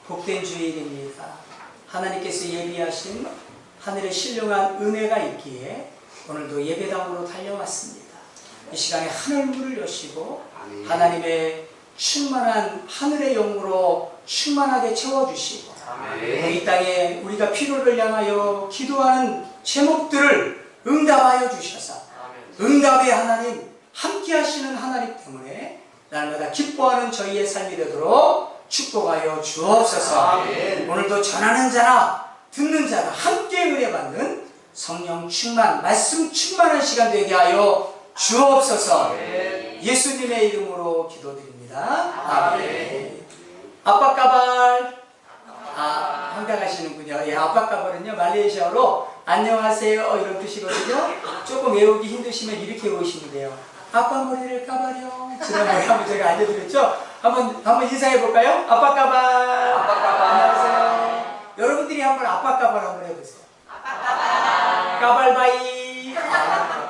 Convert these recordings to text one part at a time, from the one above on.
복된 주일입니다. 하나님께서 예비하신 하늘의 신령한 은혜가 있기에 오늘도 예배당으로 달려왔습니다. 이 시간에 하늘문을 여시고 하나님의 충만한 하늘의 영으로 충만하게 채워주시고 이 땅에 우리가 필요를 향하여 기도하는 제목들을 응답하여 주셔서 응답의 하나님, 함께 하시는 하나님 때문에 날마다 기뻐하는 저희의 삶이 되도록 축복하여 주옵소서. 오늘도 전하는 자나 듣는 자나 함께 은혜 받는 성령 충만, 말씀 충만한 시간 되게 하여 주옵소서. 예수님의 이름으로 기도드립니다. 아멘. 아빠 까발. 황당하시는군요. 예, 아빠 까발은요 말레이시아어로 안녕하세요 이런 뜻이거든요. 조금 외우기 힘드시면 이렇게 외우시면 돼요. 아빠 머리를 까발요. 지난번에 한번 제가 알려드렸죠? 한번 인사해 볼까요? 아빠 까발. 아빠 까발. 안녕하세요. 여러분들이 한번 아빠 까발 한번 해보세요. 까발바이.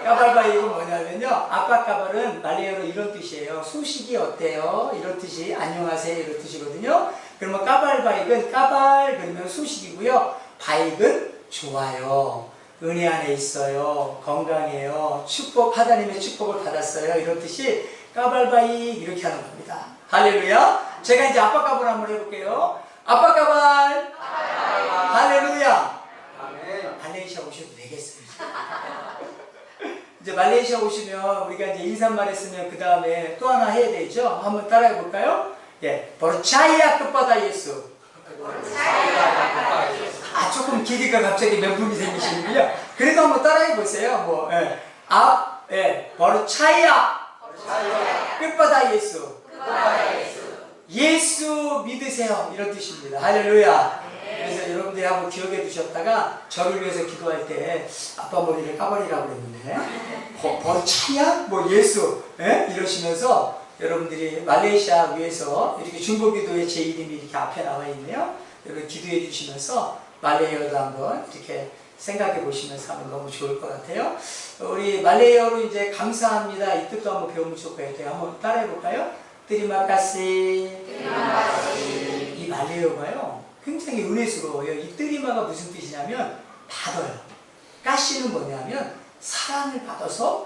까발바이 이건 뭐냐면요, 아빠 까발은 말레이어로 이런 뜻이에요. 소식이 어때요? 이런 뜻이 안녕하세요 이런 뜻이거든요. 그러면 까발바익은 까발 그러면 소식이고요. 바익은 좋아요, 은혜 안에 있어요, 건강해요, 축복, 하나님의 축복을 받았어요 이런 뜻이 까발바익 이렇게 하는 겁니다. 할렐루야. 제가 이제 아빠 까발 한번 해볼게요. 아빠 까발. 할렐루야. 말레이시아 오셔도 되겠습니다. 이제 말레이시아 오시면 우리가 이제 인사말 했으면 그 다음에 또 하나 해야 되죠. 한번 따라해 볼까요? 예, percaya kepada Yesus. 조금 길이가 갑자기 몇 분이 생기시는군요. 그래도 한번 따라해 보세요. 뭐, percaya kepada Yesus. 예수 믿으세요 이런 뜻입니다. 할렐루야. 그래서 여러분들이 한번 기억해 두셨다가 저를 위해서 기도할 때 아빠 머리를 까버리라고 그랬는데 버차야? 뭐 예수 이러시면서 여러분들이 말레이시아 위에서 이렇게 중보기도에 제 이름이 이렇게 앞에 나와 있네요. 여러분 기도해 주시면서 말레이어도 한번 이렇게 생각해 보시면서 하면 너무 좋을 것 같아요. 우리 말레이어로 이제 감사합니다 이 뜻도 한번 배우면 좋을 것 같아요. 한번 따라해 볼까요? 뜨리마카시. 이 말레이어가요 굉장히 은혜스러워요. 이 뜨리마가 무슨 뜻이냐면 받아요. 까시는 뭐냐면 사랑을 받아서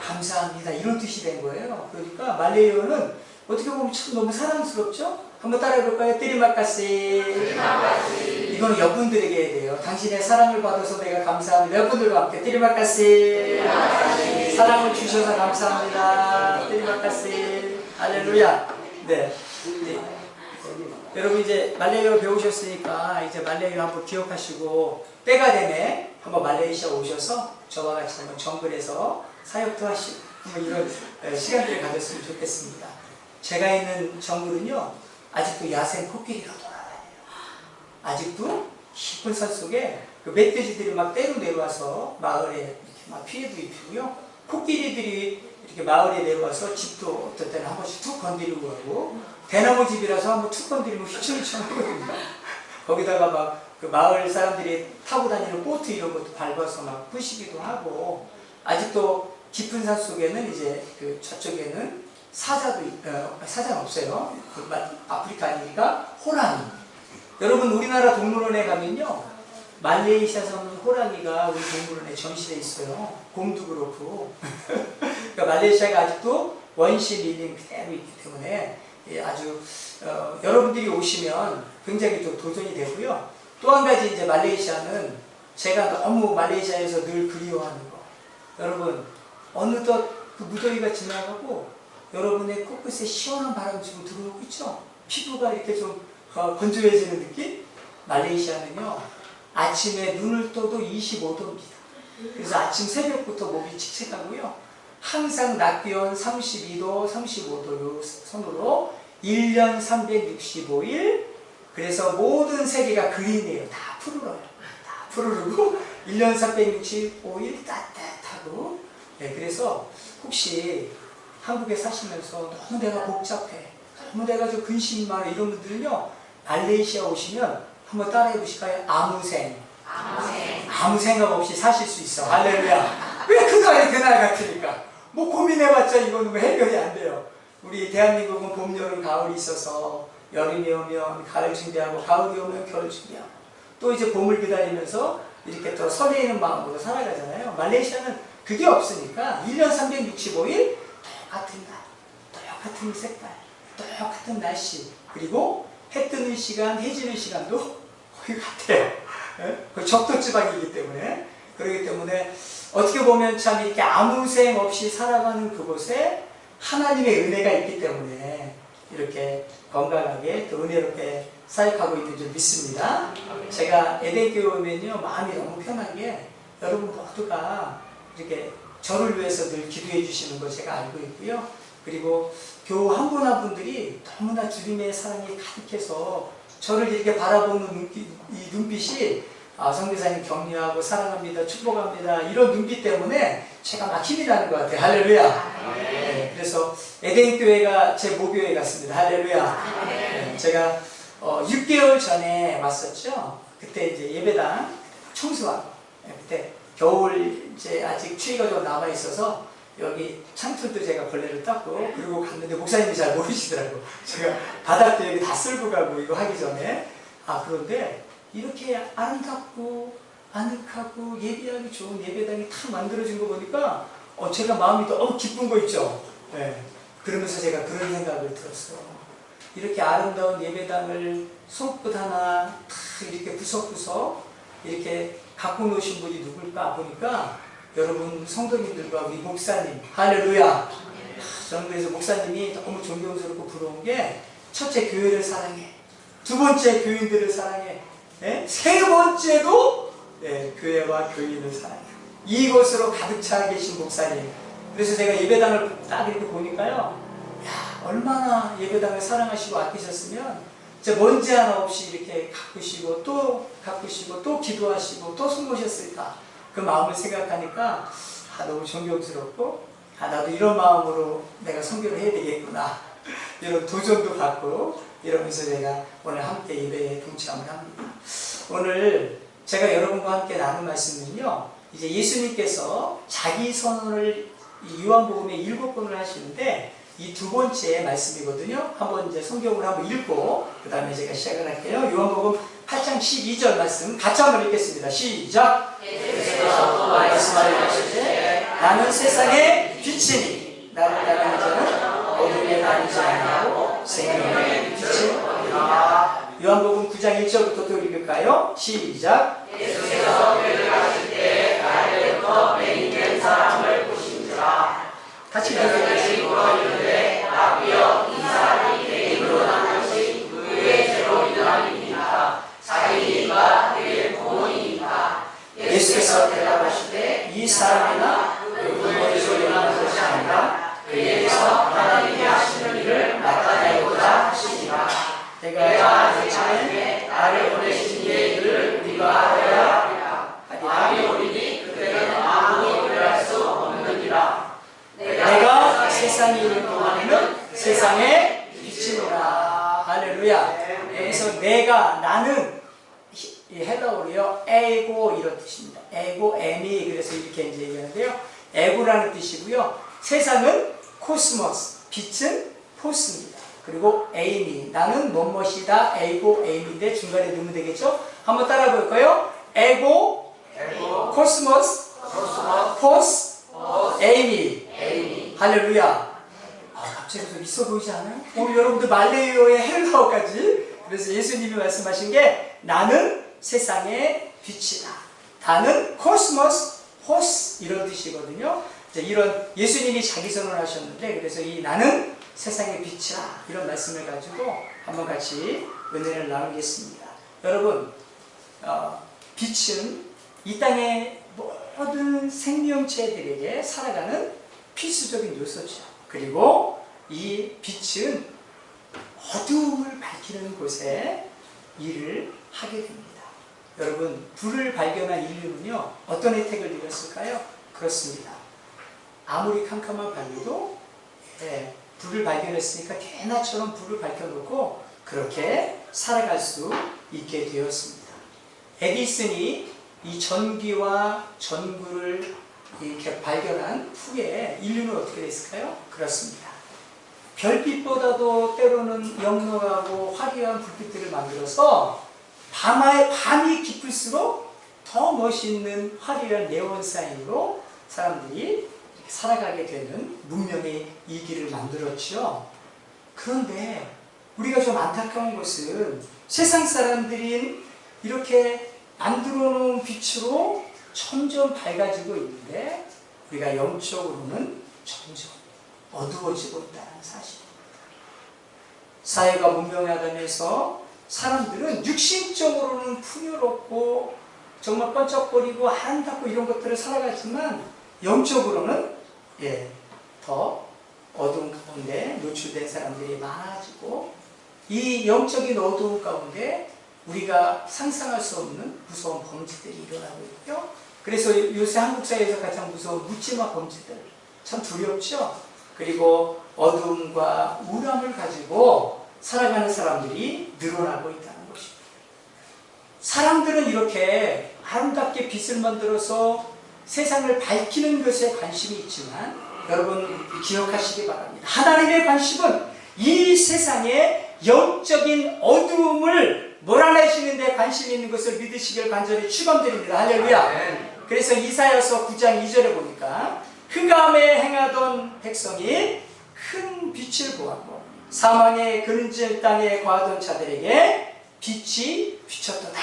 감사합니다 이런 뜻이 된 거예요. 그러니까 말레이어는 어떻게 보면 참 너무 사랑스럽죠? 한번 따라해 볼까요? 뜨리마카시. 이거는 여러분들에게 해야 돼요. 당신의 사랑을 받아서 내가 감사합니다. 여러분들과 함께 뜨리마카시. 사랑을 주셔서 감사합니다. 뜨리마카시. 할렐루야. 네. 여러분 이제 말레이어 배우셨으니까 이제 말레이어 한번 기억하시고 때가 되네 한번 말레이시아 오셔서 저와 같이 한번 정글에서 사역도 하시고 한번 이런 시간들을 가졌으면 좋겠습니다. 제가 있는 정글은요 아직도 야생 코끼리가 돌아다녀요. 아직도 깊은 산 속에 그 멧돼지들이 막 때로 내려와서 마을에 이렇게 막 피해도 입히고요. 코끼리들이 이렇게 마을에 내려와서 집도 어떨 때는 한 번씩 툭 건드리고 가고 대나무 집이라서 한번 툭 건드리면 휘청휘청 하거든요. 거기다가 막 그 마을 사람들이 타고 다니는 보트 이런 것도 밟아서 막 부시기도 하고 아직도 깊은 산 속에는 이제 그 저쪽에는 사자는 없어요. 아프리카 아니니까 호랑이. 여러분 우리나라 동물원에 가면요 말레이시아에서는 호랑이가 우리 동물원에 전시돼 있어요. 곰도 그렇고. 그러니까 말레이시아가 아직도 원시 밀림 그대로 있기 때문에 아주 여러분들이 오시면 굉장히 또 도전이 되고요. 또 한 가지 이제 말레이시아는 제가 너무 말레이시아에서 늘 그리워하는 거. 여러분 어느덧 그 무더위가 지나가고 여러분의 코끝에 시원한 바람이 지금 들어오고 있죠? 피부가 이렇게 좀 건조해지는 느낌? 말레이시아는요 아침에 눈을 떠도 25도입니다. 그래서 아침 새벽부터 몸이 칙칙하고요. 항상 낮 기온 32도, 35도 선으로 1년 365일 그래서 모든 세계가 그린이에요. 다 푸르러요. 다 푸르르고 1년 365일 따뜻하고 그래서 혹시 한국에 사시면서 너무 내가 복잡해, 너무 내가 좀 근심이 많아 이런 분들은요 말레이시아 오시면 한번 따라해 보실까요? 아무 생각 없이 사실 수 있어. 할렐루야. 왜 그날이 그날 같으니까 뭐 고민해봤자 이거는 뭐 해결이 안 돼요. 우리 대한민국은 봄, 여름, 가을이 있어서 여름이 오면 가을 준비하고 가을이 오면 겨울 준비하고 또 이제 봄을 기다리면서 이렇게 또 설레이는 마음으로 살아가잖아요. 말레이시아는 그게 없으니까 1년 365일 똑같은 날, 똑같은 색깔, 똑같은 날씨, 그리고 해 뜨는 시간, 해 지는 시간도 거의 같아요. 그 적도 지방이기 때문에. 그렇기 때문에 어떻게 보면 참 이렇게 아무 생 없이 살아가는 그곳에 하나님의 은혜가 있기 때문에 이렇게 건강하게 또 은혜롭게 사역하고 있는 줄 믿습니다. 제가 에덴교회 오면요 마음이 너무 편한 게 여러분 모두가 이렇게 저를 위해서 늘 기도해 주시는 걸 제가 알고 있고요. 그리고 교우 한 분 한 분들이 너무나 주님의 사랑이 가득해서 저를 이렇게 바라보는 이 눈빛이 성교사님 격려하고 사랑합니다, 축복합니다 이런 눈빛 때문에 제가 막 힘이 나는 것 같아요. 할렐루야. 네, 그래서 에덴교회가 제 모교회 같습니다. 할렐루야. 네, 제가 6개월 전에 왔었죠. 그때 이제 예배당 청소하고 그때 겨울 이제 아직 추위가 좀 남아 있어서 여기 창틀도 제가 걸레를 닦고 그리고 갔는데 목사님이 잘 모르시더라고. 제가 바닥도 여기 다 쓸고 가고 이거 하기 전에 그런데 이렇게 아름답고 아늑하고 예배하기 좋은 예배당이 탁 만들어진 거 보니까 제가 마음이 너무 기쁜 거 있죠. 네. 그러면서 제가 그런 생각을 들었어요. 이렇게 아름다운 예배당을 손끝 하나 탁 이렇게 구석구석 이렇게 갖고 놓으신 분이 누굴까 보니까 여러분 성도님들과 우리 목사님, 할렐루야. 저는 그래서 목사님이 너무 존경스럽고 부러운 게 첫째 교회를 사랑해, 두 번째 교인들을 사랑해, 세 번째도 교회와 교인을 사랑해. 이것으로 가득 차 계신 목사님. 그래서 제가 예배당을 딱 이렇게 보니까요, 얼마나 예배당을 사랑하시고 아끼셨으면 먼지 하나 없이 이렇게 가꾸시고 또 기도하시고 또 숨모셨을까. 그 마음을 생각하니까 너무 존경스럽고 나도 이런 마음으로 내가 선교를 해야 되겠구나 이런 도전도 받고 이러면서 제가 오늘 함께 예배에 동참을 합니다. 오늘 제가 여러분과 함께 나눌 말씀은요, 이제 예수님께서 자기 선언을 요한복음에 7번을 하시는데 이 두 번째 말씀이거든요. 한번 이제 성경을 한번 읽고 그 다음에 제가 시작을 할게요. 요한복음 8장 12절 말씀 같이 한번 읽겠습니다. 시작! 예수께서 또 말씀하시되 나는 세상의 빛이니 나를 따르는 자는 어둠에 다니지 아니하고 생명의 빛을 얻으리라. 요한복음 9장 1절부터 또 읽을까요? 시작! 예수께서 교회를 가실 때 나에게부터 매인된 사람을 보신지라. 같이 읽어주세요. 아비여 이 사람이 개인으로 난 것이 그의 죄로 인함이니까 자기니까 그의 부모니까. 예수께서 대답하시되 이 사람이나 그 부모에서 일어난 것이 아니라 그에게서 하나님이 하시는 일을 나타내고자 하시니라. 내가 아침에 나를 보내신 이의 일을 우리가 하여야 하리라. 아비 오리니 그때는 아무도 그리할 수 없느니라. 내가 세상에 있는 동안에는 세상의 빛이니라. 할렐루야. 여기서 내가, 나는 헬라어로요 에고 이런 뜻입니다. 에고, 에미. 그래서 이렇게 이제 얘기하는데요. 에고라는 뜻이고요. 세상은 코스모스, 빛은 포스입니다. 그리고 에이미, 나는 뭐뭐이다. 에고, 에이미인데 중간에 넣으면 되겠죠? 한번 따라 볼까요? 에고, 코스모스, 포스, 에이미. 할렐루야. 갑자기 좀 있어 보이지 않아요? 오늘 여러분들 말레이어의 헬라어까지. 그래서 예수님이 말씀하신 게 나는 세상의 빛이다. 나는 코스모스, 포스 이런 뜻이거든요. 이런 예수님이 자기 선언하셨는데 그래서 이 나는 세상의 빛이다 이런 말씀을 가지고 한번 같이 은혜를 나누겠습니다. 여러분, 빛은 이 땅의 모든 생명체들에게 살아가는 필수적인 요소죠. 그리고 이 빛은 어두움을 밝히는 곳에 일을 하게 됩니다. 여러분, 불을 발견한 인류는요 어떤 혜택을 누렸을까요? 그렇습니다. 아무리 캄캄한 밤에도 불을 발견했으니까 대낮처럼 불을 밝혀놓고 그렇게 살아갈 수 있게 되었습니다. 에디슨이 이 전기와 전구를 이렇게 발견한 후에 인류는 어떻게 됐을까요? 그렇습니다. 별빛보다도 때로는 영롱하고 화려한 불빛들을 만들어서 밤이 깊을수록 더 멋있는 화려한 네온사인으로 사람들이 이렇게 살아가게 되는 문명의 이 길을 만들었죠. 그런데 우리가 좀 안타까운 것은 세상 사람들이 이렇게 만들어 놓은 빛으로 점점 밝아지고 있는데 우리가 영적으로는 점점 어두워지고 있다는 사실입니다. 사회가 문명화되면서 사람들은 육신적으로는 풍요롭고 정말 번쩍거리고 아름답고 이런 것들을 살아가지만 영적으로는 더 어두운 가운데 노출된 사람들이 많아지고 이 영적인 어두운 가운데 우리가 상상할 수 없는 무서운 범죄들이 일어나고 있고요. 그래서 요새 한국 사회에서 가장 무서운 묻지마 범죄들 참 두렵죠. 그리고 어둠과 우람을 가지고 살아가는 사람들이 늘어나고 있다는 것입니다. 사람들은 이렇게 아름답게 빛을 만들어서 세상을 밝히는 것에 관심이 있지만 여러분 기억하시기 바랍니다. 하나님의 관심은 이 세상의 영적인 어두움을 몰아내시는 데 관심이 있는 것을 믿으시길 간절히 축원드립니다. 할렐루야. 그래서 이사야서 9장 2절에 보니까 흑암에 행하던 백성이 큰 빛을 보았고 사망의 그늘진 땅에 거하던 자들에게 빛이 비쳤도다.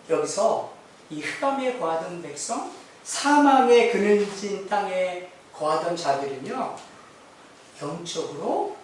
여기서 이 흑암에 거하던 백성, 사망의 그늘진 땅에 거하던 자들은요, 영적으로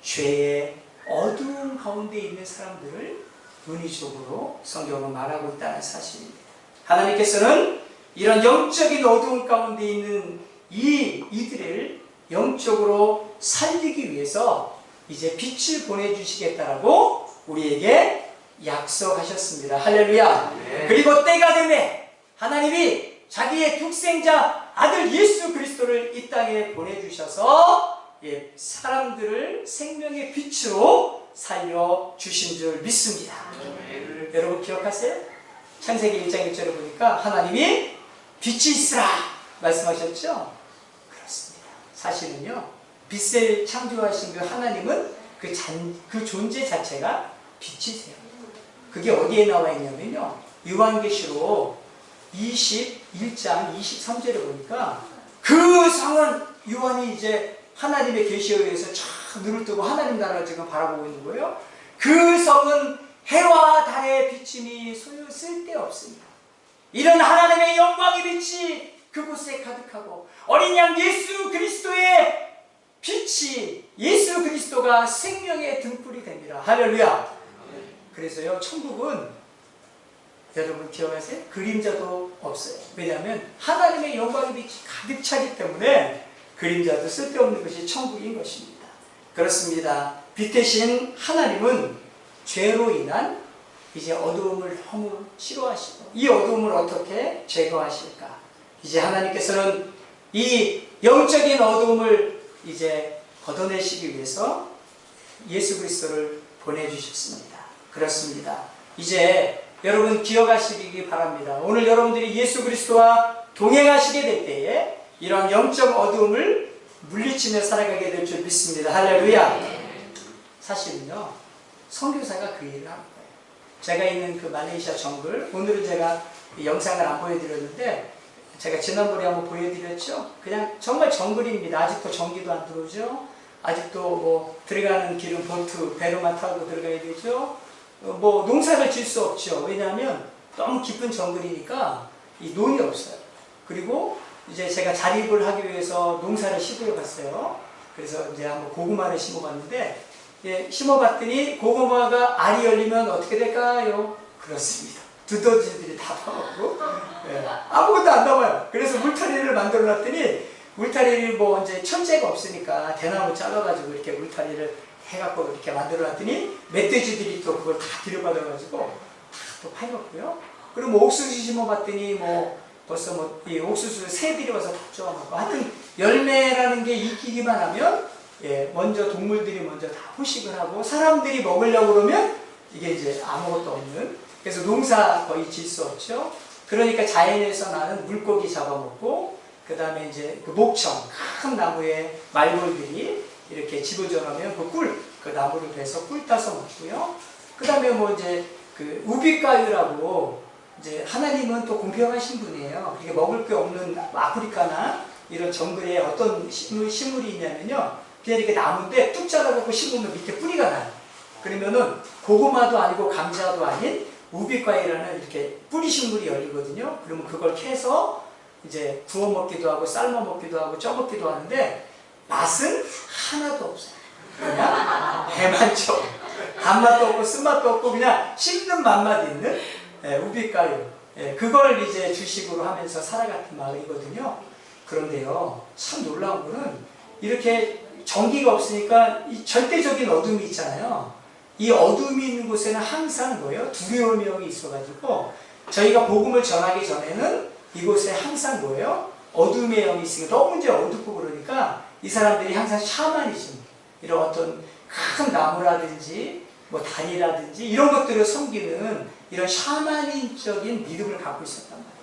죄의 어두운 가운데 있는 사람들을 은유적으로 성경은 말하고 있다는 사실입니다. 하나님께서는 이런 영적인 어두운 가운데 있는 이들을 영적으로 살리기 위해서 이제 빛을 보내주시겠다라고 우리에게 약속하셨습니다. 할렐루야. 네. 그리고 때가 되매 하나님이 자기의 독생자 아들 예수 그리스도를 이 땅에 보내주셔서 사람들을 생명의 빛으로 살려주신 줄 믿습니다. 네. 여러분 기억하세요? 창세기 1장 1절에 보니까 하나님이 빛이 있으라 말씀하셨죠? 그렇습니다. 사실은요, 빛을 창조하신 그 하나님은 그 존재 자체가 빛이세요. 그게 어디에 나와 있냐면요, 요한계시록 21장 23절에 보니까 그 성은 요한이 이제 하나님의 계시에 의해서 쫙 눈을 뜨고 하나님 나라를 지금 바라보고 있는 거예요. 그 성은 해와 달의 비침이 소요 쓸데없으니까 이런 하나님의 영광의 빛이 그곳에 가득하고 어린 양 예수 그리스도의 빛이, 예수 그리스도가 생명의 등불이 됩니다. 할렐루야. 그래서요, 천국은 여러분 기억하세요? 그림자도 없어요. 왜냐하면 하나님의 영광의 빛이 가득 차기 때문에 그림자도 쓸데없는 것이 천국인 것입니다. 그렇습니다. 빛 대신 하나님은 죄로 인한 이제 어두움을 너무 싫어하시고 이 어두움을 어떻게 제거하실까? 이제 하나님께서는 이 영적인 어두움을 이제 걷어내시기 위해서 예수 그리스도를 보내주셨습니다. 그렇습니다. 이제 여러분 기억하시기 바랍니다. 오늘 여러분들이 예수 그리스도와 동행하시게 될 때에 이런 영적 어두움을 물리치며 살아가게 될 줄 믿습니다. 할렐루야. 사실은요, 선교사가 그 일을 하는 거예요. 제가 있는 그 말레이시아 정글, 오늘은 제가 영상을 안 보여드렸는데 제가 지난번에 한번 보여드렸죠. 그냥 정말 정글입니다. 아직도 전기도 안 들어오죠. 아직도 뭐 들어가는 길은 보트, 배로만 타고 들어가야 되죠. 뭐 농사를 질 수 없죠. 왜냐하면 너무 깊은 정글이니까 이 논이 없어요. 그리고 이제 제가 자립을 하기 위해서 농사를 심으러 갔어요. 그래서 이제 한번 고구마를 심어봤는데, 심어봤더니 고구마가 알이 열리면 어떻게 될까요? 그렇습니다. 두더지들이 다 파먹고 아무것도 안 남아요. 그래서 울타리를 만들어 놨더니 울타리를 뭐 이제 천재가 없으니까 대나무 잘라가지고 이렇게 울타리를 해갖고 이렇게 만들어 놨더니 멧돼지들이 또 그걸 다 들여받아가지고 다 또 파먹고요. 그리고 뭐 옥수수 심어봤더니 뭐 벌써 뭐 이 옥수수 새들이 와서 다 쪼아먹고, 하여튼 열매라는 게 익히기만 하면 먼저 동물들이 먼저 다 포식을 하고 사람들이 먹으려고 그러면 이게 이제 아무것도 없는, 그래서 농사 거의 질 수 없죠. 그러니까 자연에서 나는 물고기 잡아먹고 그 다음에 이제 그 목청, 큰 나무에 말벌들이 이렇게 집어져 놓으면 그 나무를 베서 꿀 따서 먹고요. 그 다음에 뭐 이제 그 우비가유라고 이제 하나님은 또 공평하신 분이에요. 이게 먹을 게 없는 아프리카나 이런 정글에 어떤 식물이 있냐면요. 그냥 이렇게 나무인데 뚝 잘라갖고 심으면 밑에 뿌리가 나요. 그러면은 고구마도 아니고 감자도 아닌 우비과일이라는 이렇게 뿌리 식물이 열리거든요. 그러면 그걸 캐서 이제 구워 먹기도 하고 삶아 먹기도 하고 쪄 먹기도 하는데 맛은 하나도 없어요. 그냥 배만족. 단맛도 없고 쓴맛도 없고 그냥 씹는 맛만 있는 우비과일. 그걸 이제 주식으로 하면서 살아갔던 마을이거든요. 그런데요, 참 놀라운 거는 이렇게 전기가 없으니까 이 절대적인 어둠이 있잖아요. 이 어둠이 있는 곳에는 항상 뭐예요? 두려움의 영이 있어가지고 저희가 복음을 전하기 전에는 이곳에 항상 뭐예요? 어둠의 영이 있으니까 너무 이제 어둡고 그러니까 이 사람들이 항상 샤머니즘, 이런 어떤 큰 나무라든지 뭐 다리라든지 이런 것들을 섬기는 이런 샤머니적인 믿음을 갖고 있었단 말이에요.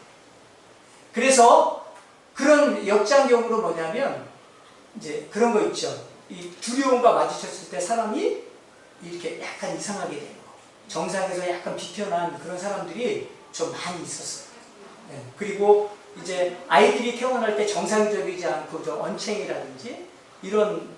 그래서 그런 역장경으로 뭐냐면 이제 그런 거 있죠. 이 두려움과 마주쳤을 때 사람이 이렇게 약간 이상하게 되는 거. 정상에서 약간 비껴난 그런 사람들이 좀 많이 있었어요. 그리고 이제 아이들이 태어날 때 정상적이지 않고 좀 언챙이라든지 이런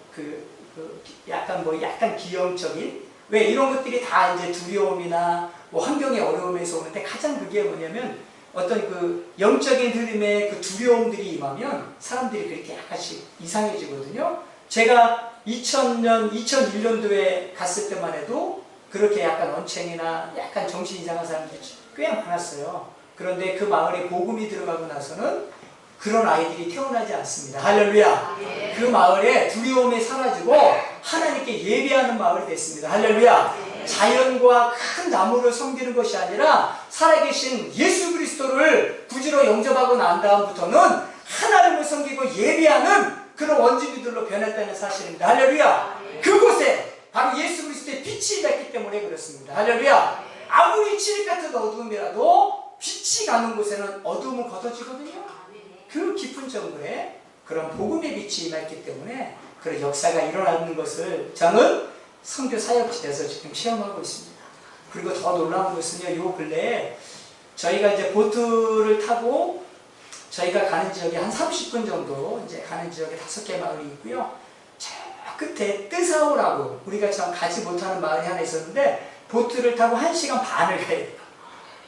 약간 기형적인 왜 이런 것들이 다 이제 두려움이나 뭐 환경의 어려움에서 오는데 가장 그게 뭐냐면 어떤 그 영적인 흐름에 그 두려움들이 임하면 사람들이 그렇게 약간씩 이상해지거든요. 제가 2001년도에 갔을 때만 해도 그렇게 약간 언챙이나 약간 정신 이상한 사람들이 꽤 많았어요. 그런데 그 마을에 복음이 들어가고 나서는 그런 아이들이 태어나지 않습니다. 할렐루야. 네. 그 마을에 두려움이 사라지고 하나님께 예배하는 마을이 됐습니다. 할렐루야. 네. 자연과 큰 나무를 섬기는 것이 아니라 살아계신 예수 그리스도를 구주로 영접하고 난 다음부터는 하나님을 섬기고 예배하는 그런 원주민들로 변했다는 사실입니다. 할렐루야. 네. 그곳에 바로 예수 그리스도의 빛이 있기 때문에 그렇습니다. 할렐루야. 네. 아무리 칠흑 같은 어두움이라도 빛이 가는 곳에는 어두움은 걷어지거든요. 그 깊은 정글에 그런 복음의 빛이 임했기 때문에 그런 역사가 일어나는 것을 저는 선교 사역지에서 지금 체험하고 있습니다. 그리고 더 놀라운 것은요, 요 근래에 저희가 이제 보트를 타고 저희가 가는 지역이 한 30분 정도 이제 가는 지역에 5개 마을이 있고요. 저 끝에 뜨사오라고 우리가 참 가지 못하는 마을이 하나 있었는데 보트를 타고 1시간 반을 가야 돼요.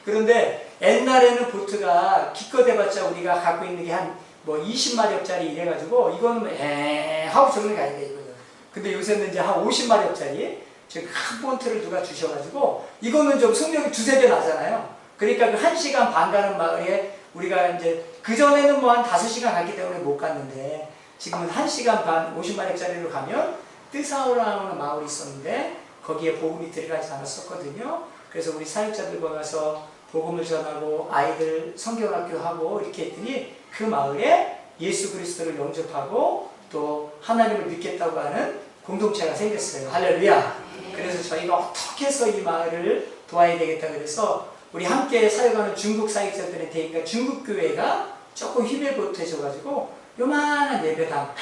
그런데 옛날에는 보트가 기껏해봤자 우리가 갖고 있는 게 한 뭐 20마력짜리 이래가지고 이거는 하고 저기를 가야 되거든요. 근데 요새는 이제 한 50마력짜리 즉 큰 보트를 누가 주셔가지고 이거는 좀 속력이 2~3배 나잖아요. 그러니까 그 1시간 반 가는 마을에 우리가 이제 그전에는 뭐 한 5시간 갔기 때문에 못 갔는데 지금은 1시간 반 50마력짜리로 가면 뜨사오라는 마을이 있었는데 거기에 복음이 들어가지 않았었거든요. 그래서 우리 사역자들과 가서 복음을 전하고 아이들 성경학교 하고 이렇게 했더니 그 마을에 예수 그리스도를 영접하고 또 하나님을 믿겠다고 하는 공동체가 생겼어요. 할렐루야. 그래서 저희가 어떻게 해서 이 마을을 도와야 되겠다 그래서 우리 함께 사역하는 중국 사역자들의 대의가 중국 교회가 조금 힘을 보태줘가지고 요만한 예배당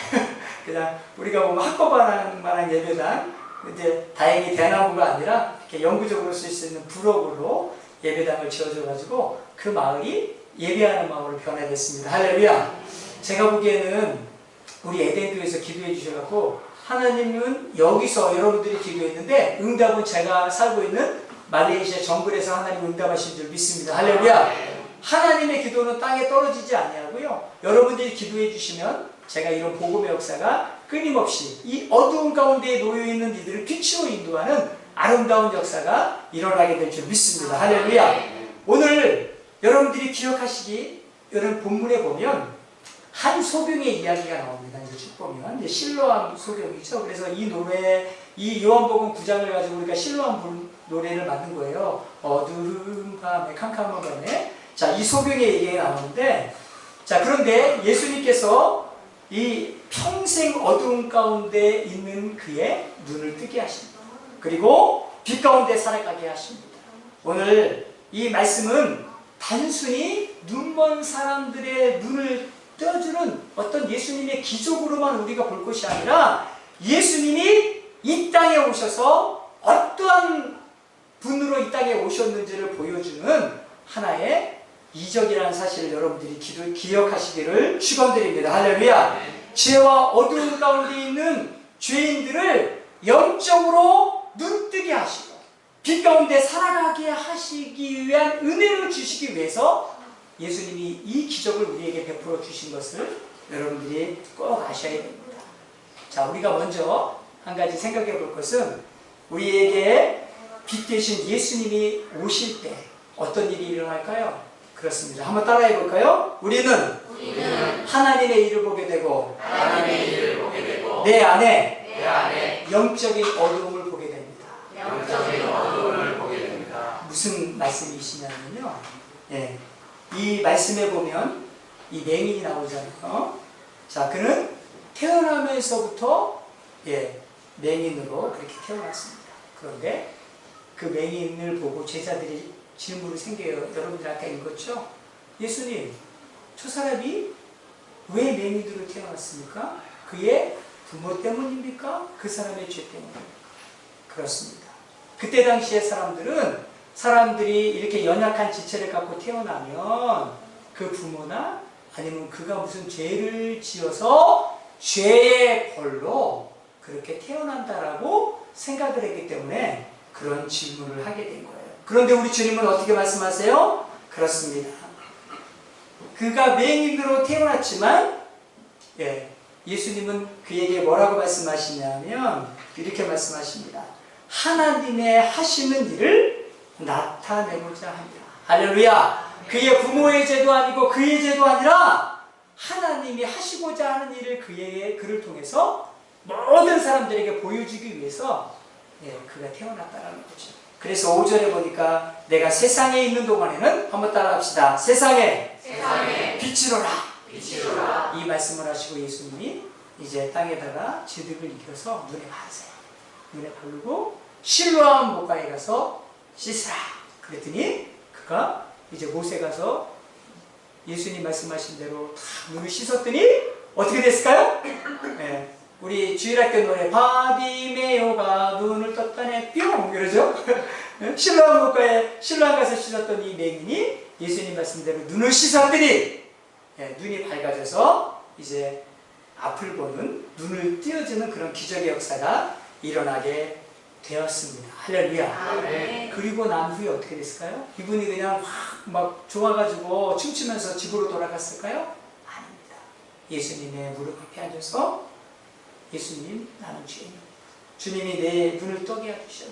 그냥 우리가 보면 한꺼번에 만한 예배당 이제 다행히 대나무가 아니라 이렇게 영구적으로 쓸 수 있는 부록으로 예배당을 지어줘가지고 그 마을이 예배하는 마을로 변화됐습니다. 할렐루야. 제가 보기에는 우리 에덴교회에서 기도해 주셔갖고 하나님은 여기서 여러분들이 기도했는데 응답은 제가 살고 있는 말레이시아 정글에서 하나님 응답하신 줄 믿습니다. 할렐루야. 하나님의 기도는 땅에 떨어지지 아니하고요. 여러분들이 기도해 주시면 제가 이런 복음의 역사가 끊임없이 이 어두운 가운데에 놓여있는 이들을 빛으로 인도하는 아름다운 역사가 일어나게 될 줄 믿습니다. 할렐루야. 오늘 여러분들이 기억하시기 여러분 본문에 보면 한 소경의 이야기가 나옵니다. 이제 쭉 보면 이제 실로암 소경이죠. 그래서 이 노래, 이 요한복음 9장을 가지고 우리가 실로암 노래를 만든 거예요. 어두운 밤에 캄캄한 밤에. 자, 이 소경의 얘기가 나오는데, 자, 그런데 예수님께서 이 평생 어두운 가운데 있는 그의 눈을 뜨게 하십니다. 그리고 빛 가운데 살아가게 하십니다. 오늘 이 말씀은 단순히 눈먼 사람들의 눈을 떠주는 어떤 예수님의 기적으로만 우리가 볼 것이 아니라 예수님이 이 땅에 오셔서 어떠한 분으로 이 땅에 오셨는지를 보여주는 하나의 이적이라는 사실을 여러분들이 기억하시기를 축원드립니다. 할렐루야. 죄와 어두운 가운데 있는 죄인들을 영적으로 눈뜨게 하시고 빛 가운데 살아가게 하시기 위한 은혜를 주시기 위해서 예수님이 이 기적을 우리에게 베풀어 주신 것을 여러분들이 꼭 아셔야 됩니다. 자, 우리가 먼저 한 가지 생각해 볼 것은 우리에게 빛 되신 예수님이 오실 때 어떤 일이 일어날까요? 그렇습니다. 한번 따라해 볼까요? 우리는 하나님의 일을 보게 되고 내 안에 영적인 어두움을 보게 됩니다. 무슨 말씀이시냐면요. 예, 이 말씀에 보면 이 맹인이 나오잖아요. 자, 그는 태어나면서부터 맹인으로 그렇게 태어났습니다. 그런데 그 맹인을 보고 제자들이 질문을 생겨요. 여러분들 아까 읽었죠? 예수님, 저 사람이 왜 맹인으로 태어났습니까? 그의 부모 때문입니까? 그 사람의 죄 때문입니까? 그렇습니다. 그때 당시에 사람들이 이렇게 연약한 지체를 갖고 태어나면 그 부모나 아니면 그가 무슨 죄를 지어서 죄의 벌로 그렇게 태어난다라고 생각을 했기 때문에 그런 질문을 하게 된 거예요. 그런데 우리 주님은 어떻게 말씀하세요? 그렇습니다. 그가 맹인으로 태어났지만 예수님은 그에게 뭐라고 말씀하시냐면 이렇게 말씀하십니다. 하나님의 하시는 일을 나타내고자 합니다. 할렐루야. 그의 부모의 죄도 아니고 그의 죄도 아니라 하나님이 하시고자 하는 일을 그를 통해서 모든 사람들에게 보여주기 위해서 그가 태어났다는 거죠. 그래서 5절에 보니까 내가 세상에 있는 동안에는 한번 따라합시다. 세상에 빛이로라. 이 말씀을 하시고 예수님이 이제 땅에다가 지득을 익혀서 눈에 바르세요. 눈에 바르고 실로암 목가에 가서 씻으라. 그랬더니 그가 이제 못에 가서 예수님 말씀하신 대로 다 눈을 씻었더니 어떻게 됐을까요? 우리 주일학교 노래 바디메오가 눈을 떴다네 뿅 이러죠? 실로암 목가에 실로암 가서 씻었던 이 맹인이 예수님 말씀대로 눈을 씻었더니 눈이 밝아져서 이제 앞을 보는 눈을 띄어주는 그런 기적의 역사가 일어나게 되었습니다. 할렐루야. 네. 그리고 난 후에 어떻게 됐을까요? 이분이 그냥 막 좋아가지고 춤추면서 집으로 돌아갔을까요? 아닙니다. 예수님의 무릎 앞에 앉아서 예수님, 나는 죄인입니다. 주님이 내 눈을 떠게 해주셔요.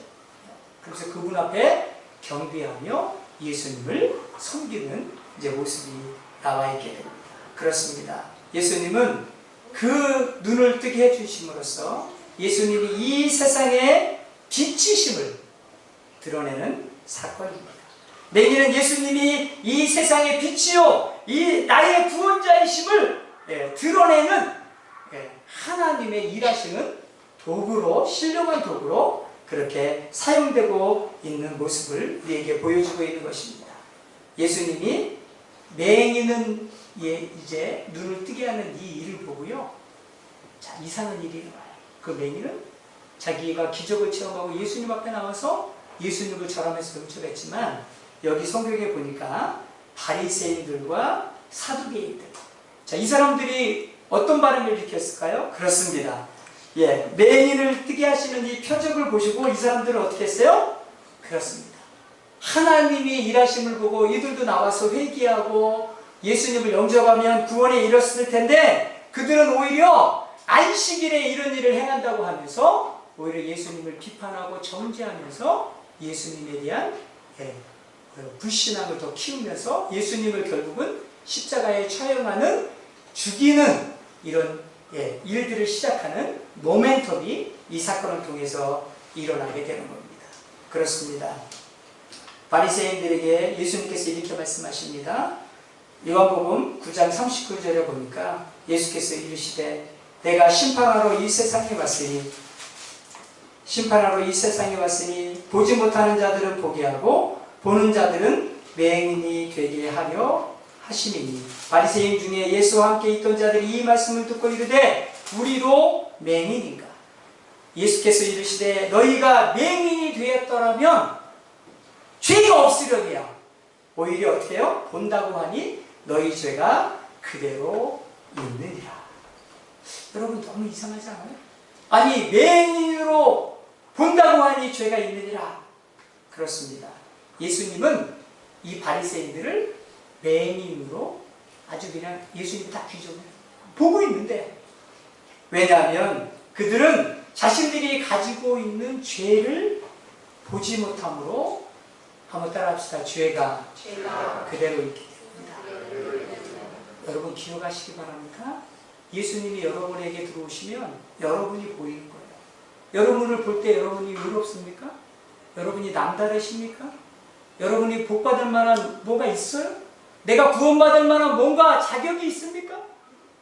그래서 그분 앞에 경배하며 예수님을 섬기는 이제 모습이 나와 있게 됩니다. 그렇습니다. 예수님은 그 눈을 뜨게 해주심으로써 예수님이 이 세상에 빛이심을 드러내는 사건입니다. 맹인은 예수님이 이 세상의 빛이요, 이 나의 구원자이심을 드러내는 하나님의 일하시는 도구로, 신령한 도구로 그렇게 사용되고 있는 모습을 우리에게 보여주고 있는 것입니다. 예수님이 맹인은 이제 눈을 뜨게 하는 이 일을 보고요. 자, 이상한 일이 일어나요. 그 맹인은 자기가 기적을 체험하고 예수님 앞에 나와서 예수님을 절하면서 응축했지만 여기 성경에 보니까 바리새인들과 사두개인들, 자, 이 사람들이 어떤 반응을 일으켰을까요? 그렇습니다. 맹인을 뜨게 하시는 이 표적을 보시고 이 사람들은 어떻게 했어요? 그렇습니다. 하나님이 일하심을 보고 이들도 나와서 회개하고 예수님을 영접하면 구원에 이뤘을 텐데 그들은 오히려 안식일에 이런 일을 행한다고 하면서 오히려 예수님을 비판하고 정죄하면서 예수님에 대한 불신앙을 더 키우면서 예수님을 결국은 십자가에 처형하는, 죽이는 이런 일들을 시작하는 모멘텀이 이 사건을 통해서 일어나게 되는 겁니다. 그렇습니다. 바리새인들에게 예수님께서 이렇게 말씀하십니다. 요한복음 9장 39절에 보니까 예수께서 이르시되 내가 심판하러 이 세상에 왔으니 보지 못하는 자들은 보게 하고 보는 자들은 맹인이 되게 하려 하심이니. 바리새인 중에 예수와 함께 있던 자들이 이 말씀을 듣고 이르되 우리도 맹인인가? 예수께서 이르시되 너희가 맹인이 되었더라면 죄가 없으려니와 오히려 어떻게 해요? 본다고 하니 너희 죄가 그대로 있느니라. 여러분 너무 이상하지 않아요? 아니 맹인으로 본다고 하니 죄가 있느니라. 그렇습니다. 예수님은 이 바리새인들을 맹인으로 아주 그냥 예수님 딱 규정해요. 보고 있는데, 왜냐하면 그들은 자신들이 가지고 있는 죄를 보지 못함으로, 한번 따라합시다. 죄가 그대로 있기 때문이다. 여러분 기억하시기 바랍니다. 예수님이 여러분에게 들어오시면 여러분이 보이는 거예요. 여러분을 볼 때 여러분이 의롭습니까? 여러분이 남다르십니까? 여러분이 복받을 만한 뭐가 있어요? 내가 구원받을 만한 뭔가 자격이 있습니까?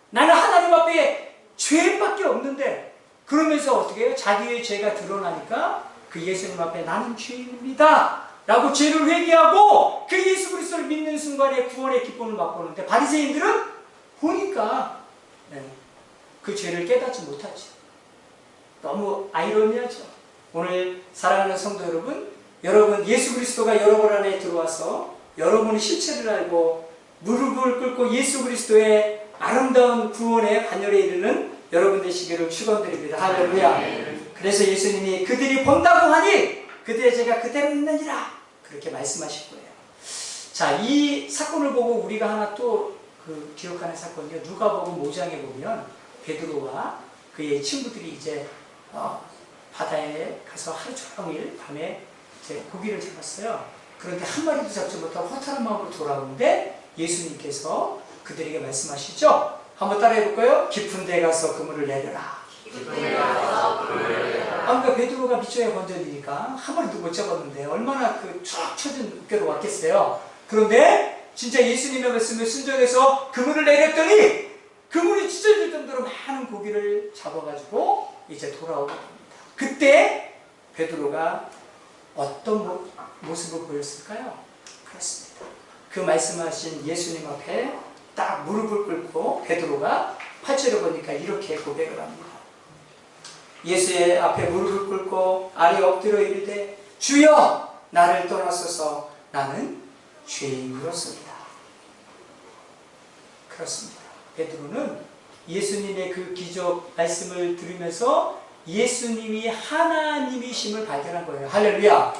나는 하나님 앞에 죄밖에 없는데, 그러면서 어떻게 해요? 자기의 죄가 드러나니까 그 예수님 앞에 나는 죄인입니다 라고 죄를 회개하고 그 예수 그리스도를 믿는 순간에 구원의 기쁨을 맛보는데, 바리새인들은 보니까 그 죄를 깨닫지 못하죠. 너무 아이러니하죠. 오늘 사랑하는 성도 여러분, 여러분 예수 그리스도가 여러분 안에 들어와서 여러분의 실체를 알고 무릎을 꿇고 예수 그리스도의 아름다운 구원의 반열에 이르는 여러분 되시기를 축원드립니다. 할렐루야. 그래서 예수님이 그들이 본다고 하니 그들의 죄가 그대로 있느니라 그렇게 말씀하실 거예요. 자, 이 사건을 보고 우리가 하나 또 기억하는 사건이요. 누가복음 5장에 보면 베드로와 그의 친구들이 이제 바다에 가서 하루 종일 밤에 이제 고기를 잡았어요. 그런데 한 마리도 잡지 못하고 허탈한 마음으로 돌아오는데 예수님께서 그들에게 말씀하시죠. 한번 따라해 볼까요? 깊은 데 가서 그물을 내려라. 그러니까 베드로가 밑줄에 건져지니까 한 마리도 못 잡았는데 얼마나 쭉 쳐진 어깨로 왔겠어요. 그런데 진짜 예수님의 말씀을 순종해서 그물을 내렸더니 그물이 찢어질 정도로 많은 고기를 잡아가지고 이제 돌아오게 됩니다. 그때 베드로가 어떤 모습을 보였을까요? 그렇습니다. 그 말씀하신 예수님 앞에 딱 무릎을 꿇고 베드로가 8절에 보니까 이렇게 고백을 합니다. 예수의 앞에 무릎을 꿇고 아래 엎드려 이르되 주여 나를 떠나소서 나는 죄인으로소이다. 그렇습니다. 베드로는 예수님의 그 기적 말씀을 들으면서 예수님이 하나님이심을 발견한 거예요. 할렐루야.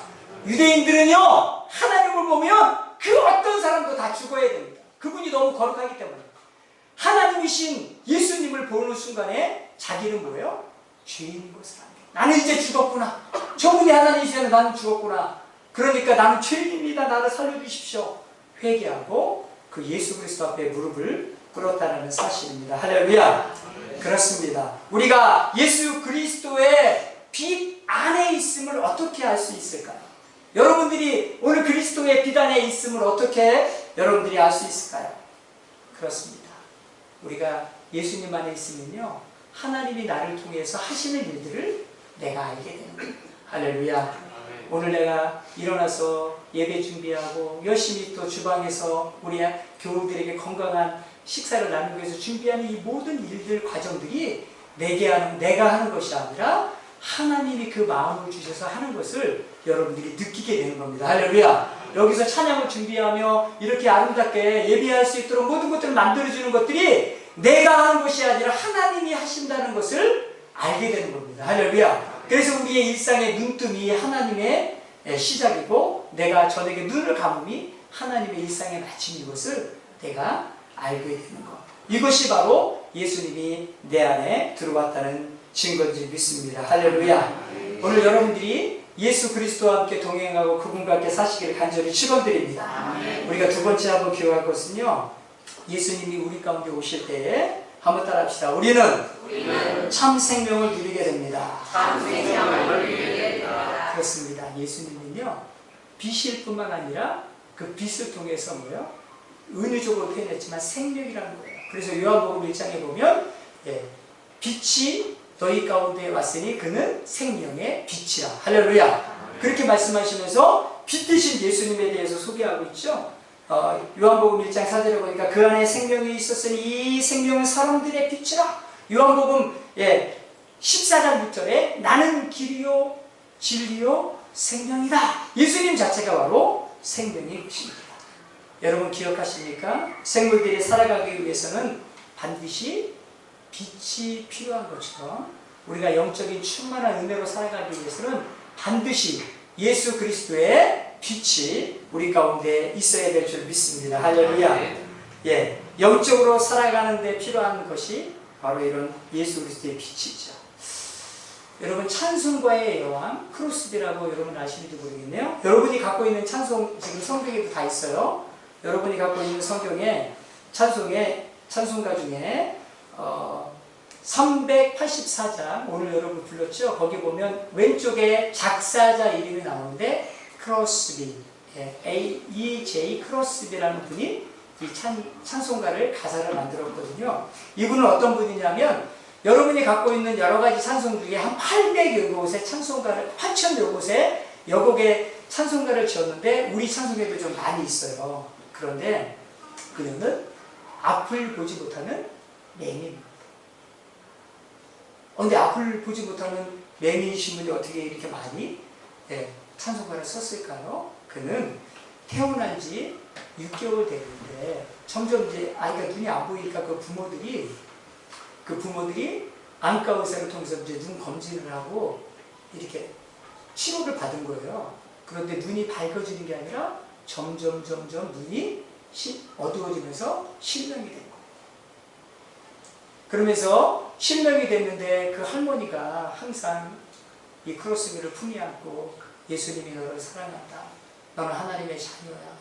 유대인들은요 하나님을 보면 그 어떤 사람도 다 죽어야 됩니다. 그분이 너무 거룩하기 때문에. 하나님이신 예수님을 보는 순간에 자기는 뭐예요? 죄인인 것을 알게. 나는 이제 죽었구나. 저분이 하나님이시면 나는 죽었구나. 그러니까 나는 죄인입니다. 나를 살려주십시오. 회개하고 그 예수 그리스도 앞에 무릎을 꿇었다는 사실입니다. 할렐루야. 그렇습니다. 우리가 예수 그리스도의 빛 안에 있음을 어떻게 알 수 있을까요? 여러분들이 오늘 그리스도의 빛 안에 있음을 어떻게 여러분들이 알 수 있을까요? 그렇습니다. 우리가 예수님 안에 있으면요 하나님이 나를 통해서 하시는 일들을 내가 알게 되는 거예요. 할렐루야. 오늘 내가 일어나서 예배 준비하고 열심히 또 주방에서 우리 교우들에게 건강한 식사를 나누기 위해서 준비하는 이 모든 일들 과정들이 내가 하는 것이 아니라 하나님이 그 마음을 주셔서 하는 것을 여러분들이 느끼게 되는 겁니다. 할렐루야. 여기서 찬양을 준비하며 이렇게 아름답게 예배할 수 있도록 모든 것들을 만들어주는 것들이 내가 하는 것이 아니라 하나님이 하신다는 것을 알게 되는 겁니다. 할렐루야. 그래서 우리의 일상의 눈뜸이 하나님의 시작이고 내가 저에게 눈을 감음이 하나님의 일상의 마침인 것을 내가 알게 되는 것. 이것이 바로 예수님이 내 안에 들어왔다는 증거인지 믿습니다. 할렐루야. 오늘 여러분들이 예수 그리스도와 함께 동행하고 그분과 함께 사시기를 간절히 축원드립니다. 우리가 두 번째 한번 기억할 것은요, 예수님이 우리 가운데 오실 때에 한번 따라합시다. 우리는 참 생명을 누리게 됩니다. 그렇습니다. 예수님은요 빛일 뿐만 아니라 그 빛을 통해서 뭐요? 은유적으로 표현했지만 생명이라는 거예요. 그래서 요한복음 1장에 보면 빛이 너희 가운데 왔으니 그는 생명의 빛이라. 할렐루야. 그렇게 말씀하시면서 빛 되신 예수님에 대해서 소개하고 있죠. 요한복음 1장 4절에 보니까 그 안에 생명이 있었으니 이 생명은 사람들의 빛이라. 요한복음 14장 6절에 나는 길이요 진리요 생명이다. 예수님 자체가 바로 생명의 것입니다. 여러분 기억하십니까? 생물들이 살아가기 위해서는 반드시 빛이 필요한 것처럼 우리가 영적인 충만한 은혜로 살아가기 위해서는 반드시 예수 그리스도의 빛이 우리 가운데 있어야 될 줄 믿습니다. 할렐루야. 예, 영적으로 살아가는 데 필요한 것이 바로 이런 예수 그리스도의 빛이죠. 여러분 찬송가의 여왕 크로스비라고 여러분 아시는지 모르겠네요. 여러분이 갖고 있는 찬송 지금 성경에도 다 있어요. 여러분이 갖고 있는 성경에 찬송가 중에 384장 오늘 여러분 불렀죠. 거기 보면 왼쪽에 작사자 이름이 나오는데 크로스비, E.J. 크로스비라는 분이 이 찬송가를 가사를 만들었거든요. 이분은 어떤 분이냐면 여러분이 갖고 있는 여러 가지 찬송 중에 한 800여 곳의 찬송가를 8,000여 곳의 여곡의 찬송가를 지었는데 우리 찬송가에도 좀 많이 있어요. 그런데 그녀는 앞을 보지 못하는 맹인입니다. 그런데 앞을 보지 못하는 맹인이신 분이 어떻게 이렇게 많이 찬송가를 썼을까요? 그는 태어난 지 6개월 됐는데 점점 이제 아이가 눈이 안 보이니까 그 부모들이 안과 의사를 통해서 이제 눈 검진을 하고 이렇게 치료를 받은 거예요. 그런데 눈이 밝아지는 게 아니라 점점 눈이 어두워지면서 실명이 된 거예요. 그러면서 실명이 됐는데 그 할머니가 항상 이 크로스비를 품에 안고 예수님이 너를 사랑한다. 너는 하나님의 자녀야.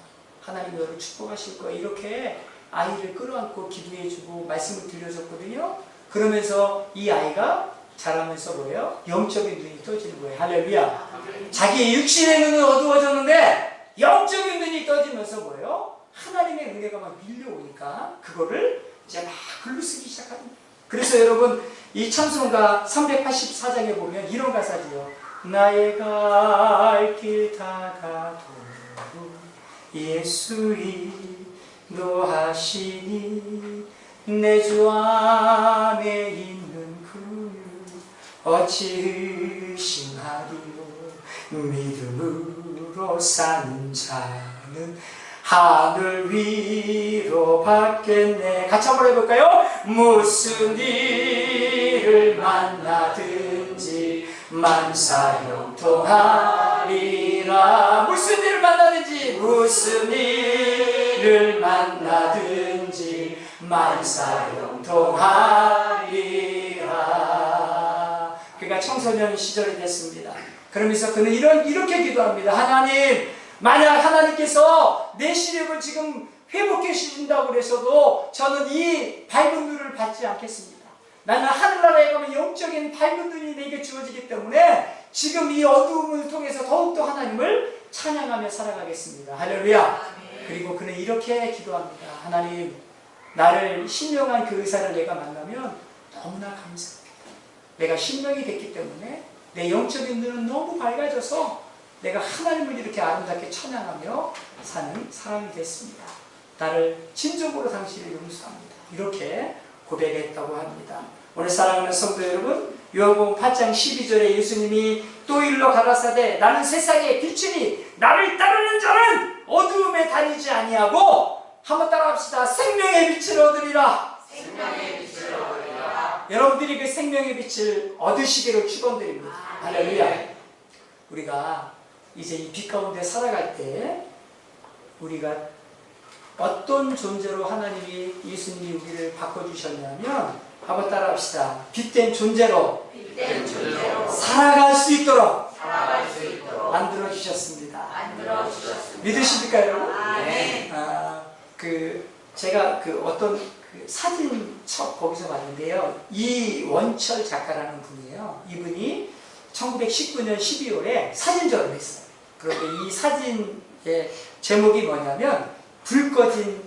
하나님이 너를 축복하실 거야. 이렇게 아이를 끌어안고 기도해주고 말씀을 들려줬거든요. 그러면서 이 아이가 자라면서 뭐예요? 영적인 눈이 떠지는 거예요. 할렐루야. 자기의 육신의 눈은 어두워졌는데 영적인 눈이 떠지면서 뭐예요? 하나님의 은혜가 막 밀려오니까 그거를 이제 막 글로 쓰기 시작합니다. 그래서 여러분 이 찬송가 384장에 보면 이런 가사지요. 나의 갈 길 다가도록 예수 인도하시니 내 주 안에 있는 그를 어찌 의심하리요. 믿음으로 사는 자는 하늘 위로 받겠네. 같이 한번 해볼까요? 무슨 일을 만나든지 만사형통하리라. 무슨 일을 만나든지 만사형통하리라. 그가 청소년 시절이 됐습니다. 그러면서 그는 이렇게 기도합니다. 하나님, 만약 하나님께서 내 시력을 지금 회복해 주신다고 그래서도 저는 이 밝은 눈을 받지 않겠습니다. 나는 하늘나라에 가면 영적인 밝은 눈이 내게 주어지기 때문에 지금 이 어두움을 통해서 더욱더 하나님을 찬양하며 살아가겠습니다. 할렐루야. 그리고 그는 이렇게 기도합니다. 하나님, 나를 신령한 그 의사를 내가 만나면 너무나 감사합니다. 내가 신령이 됐기 때문에 내 영적인 눈은 너무 밝아져서 내가 하나님을 이렇게 아름답게 찬양하며 사는 사람이 됐습니다. 나를 진정으로 당신을 용서합니다. 이렇게 고백했다고 합니다. 오늘 사랑하는 성도 여러분, 요한복음 8장 12절에 예수님이 또 일러 가라사대 나는 세상의 빛이니 나를 따르는 자는 어두움에 다니지 아니하고, 한번 따라합시다. 생명의 빛을 얻으리라. 생명의 빛을 얻으리라. 여러분들이 그 생명의 빛을 얻으시기를 축원드립니다. 할렐루야. 우리가 이제 이 빛 가운데 살아갈 때 우리가 어떤 존재로 하나님이 예수님이 우리를 바꿔주셨냐면, 한번 따라합시다. 빛된 존재로 살아갈 수 있도록 만들어주셨습니다. 믿으십니까 여러분? 네. 제가 어떤 사진첩 거기서 봤는데요. 이원철 작가라는 분이에요. 이분이 1919년 12월에 사진전을 했어요. 그런데 이 사진의 제목이 뭐냐면 불 꺼진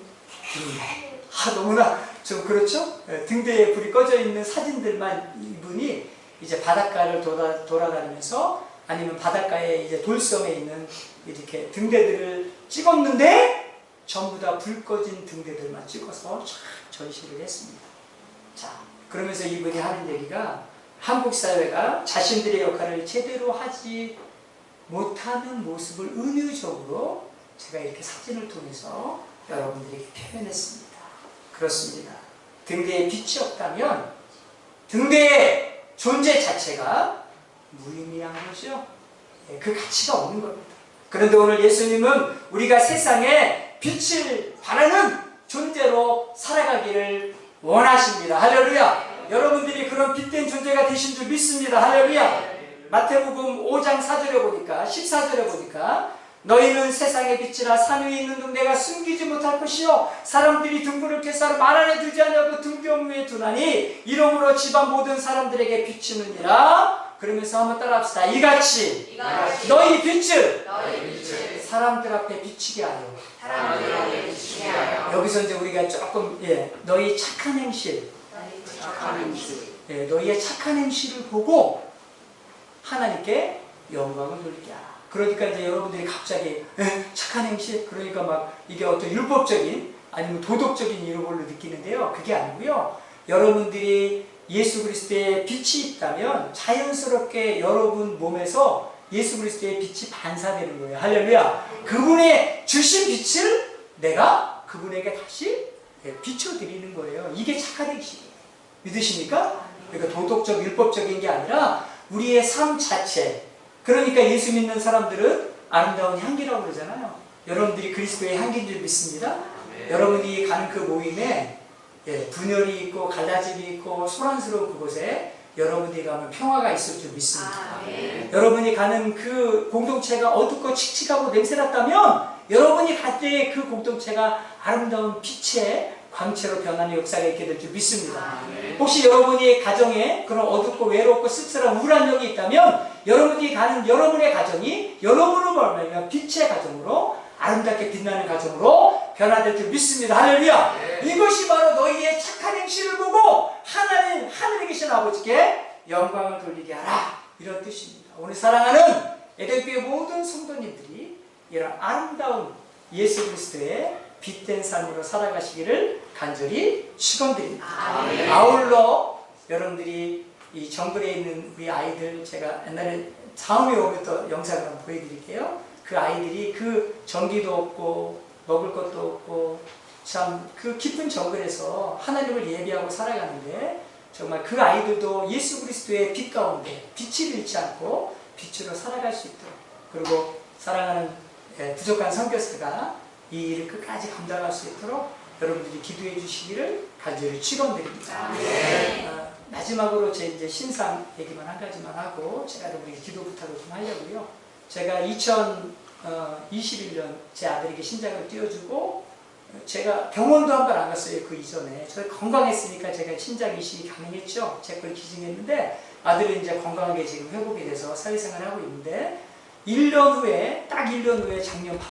등대. 너무나 좀 그렇죠? 등대에 불이 꺼져 있는 사진들만 이분이 이제 바닷가를 돌아다니면서 아니면 바닷가에 이제 돌섬에 있는 이렇게 등대들을 찍었는데 전부 다 불 꺼진 등대들만 찍어서 전시를 했습니다. 자, 그러면서 이분이 하는 얘기가 한국 사회가 자신들의 역할을 제대로 하지 못하는 모습을 은유적으로 제가 이렇게 사진을 통해서 여러분들에게 표현했습니다. 그렇습니다. 등대에 빛이 없다면 등대의 존재 자체가 무의미한 거죠. 그 가치가 없는 겁니다. 그런데 오늘 예수님은 우리가 세상에 빛을 발하는 존재로 살아가기를 원하십니다. 할렐루야. 여러분들이 그런 빛된 존재가 되신 줄 믿습니다. 할렐루야. 마태복음 5장 4절에 보니까 14절에 보니까 너희는 세상의 빛이라 산 위에 있는 등대가 숨기지 못할 것이요 사람들이 등불을 켜서 말 안에 두지 아니하고 등경 위에 두나니 이러므로 집안 모든 사람들에게 비추느니라. 그러면서 한번 따라합시다. 이같이 너희 빛을 사람들 앞에 비추게 하여. 여기서 이제 우리가 조금 너희 착한 행실, 너희의 착한 행실을 보고 하나님께 영광을 돌리게 하라. 그러니까 이제 여러분들이 갑자기 착한 행실, 그러니까 막 이게 어떤 율법적인 아니면 도덕적인 이런 걸로 느끼는데요. 그게 아니고요. 여러분들이 예수 그리스도의 빛이 있다면 자연스럽게 여러분 몸에서 예수 그리스도의 빛이 반사되는 거예요. 할렐루야. 그분의 주신 빛을 내가 그분에게 다시 비춰드리는 거예요. 이게 착한 행실이에요. 믿으십니까? 그러니까 도덕적, 율법적인 게 아니라 우리의 삶 자체. 그러니까 예수 믿는 사람들은 아름다운 향기라고 그러잖아요. 여러분들이 그리스도의 향기인 줄 믿습니다. 여러분이 가는 그 모임에 분열이 있고 갈라짐이 있고 소란스러운 그곳에 여러분이 가면 평화가 있을 줄 믿습니다. 여러분이 가는 그 공동체가 어둡고 칙칙하고 냄새났다면 여러분이 갈 때 그 공동체가 아름다운 빛의 광채로 변하는 역사가 있게 될 줄 믿습니다. 혹시 여러분이 가정에 그런 어둡고 외롭고 씁쓸한 우울한 영이 있다면 여러분이 가는 여러분의 가정이 여러분을 말하면 빛의 가정으로 아름답게 빛나는 가정으로 변화될 줄 믿습니다. 할렐루야. 이것이 바로 너희의 착한 행실을 보고 하나님 하늘에 계신 아버지께 영광을 돌리게 하라. 이런 뜻입니다. 오늘 사랑하는 에덴교회 모든 성도님들이 이런 아름다운 예수 그리스도의 빛된 삶으로 살아가시기를 간절히 축원드립니다. 아울러 여러분들이 이 정글에 있는 우리 아이들, 제가 옛날에 다음에 오면 또 영상을 한번 보여드릴게요. 그 아이들이 그 전기도 없고 먹을 것도 없고 참 그 깊은 정글에서 하나님을 예배하고 살아가는데 정말 그 아이들도 예수 그리스도의 빛 가운데 빛을 잃지 않고 빛으로 살아갈 수 있도록, 그리고 사랑하는 부족한 선교사가 이 일을 끝까지 감당할 수 있도록 여러분들이 기도해 주시기를 간절히 축원드립니다. 마지막으로 제 이제 신상 얘기만 한 가지만 하고 제가 여러분에게 기도 부탁을 좀 하려고요. 제가 2021년 제 아들에게 신장을 띄워주고 제가 병원도 한 번 안 갔어요. 그 이전에 저 건강했으니까 제가 신장 이식이 가능했죠. 제 걸 기증했는데 아들은 이제 건강하게 지금 회복이 돼서 사회생활을 하고 있는데 1년 후에 딱 1년 후에 작년